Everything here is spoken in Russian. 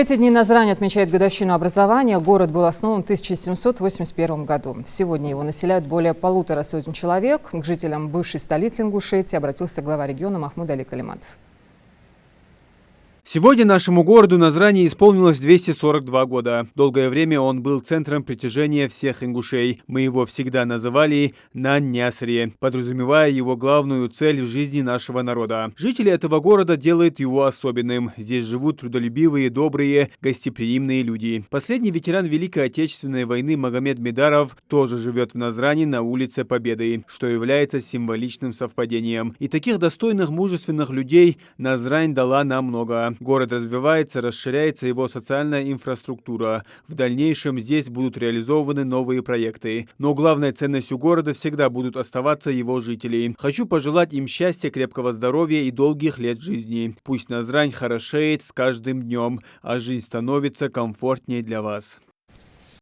эти дни Назрань отмечает годовщину образования. Город был основан в 1781 году. Сегодня его населяют более 150 человек. К жителям бывшей столицы Ингушетии обратился глава региона Махмуд Али Калиматов. Сегодня нашему городу Назрани исполнилось 242 года. Долгое время он был центром притяжения всех ингушей. Мы его всегда называли Нан-Нясри, подразумевая его главную цель в жизни нашего народа. Жители этого города делают его особенным. Здесь живут трудолюбивые, добрые, гостеприимные люди. Последний ветеран Великой Отечественной войны Магомед Медаров тоже живет в Назрани на улице Победы, что является символичным совпадением. И таких достойных, мужественных людей Назрань дала нам много. Город развивается, расширяется его социальная инфраструктура. В дальнейшем здесь будут реализованы новые проекты. Но главной ценностью города всегда будут оставаться его жители. Хочу пожелать им счастья, крепкого здоровья и долгих лет жизни. Пусть Назрань хорошеет с каждым днем, а жизнь становится комфортнее для вас.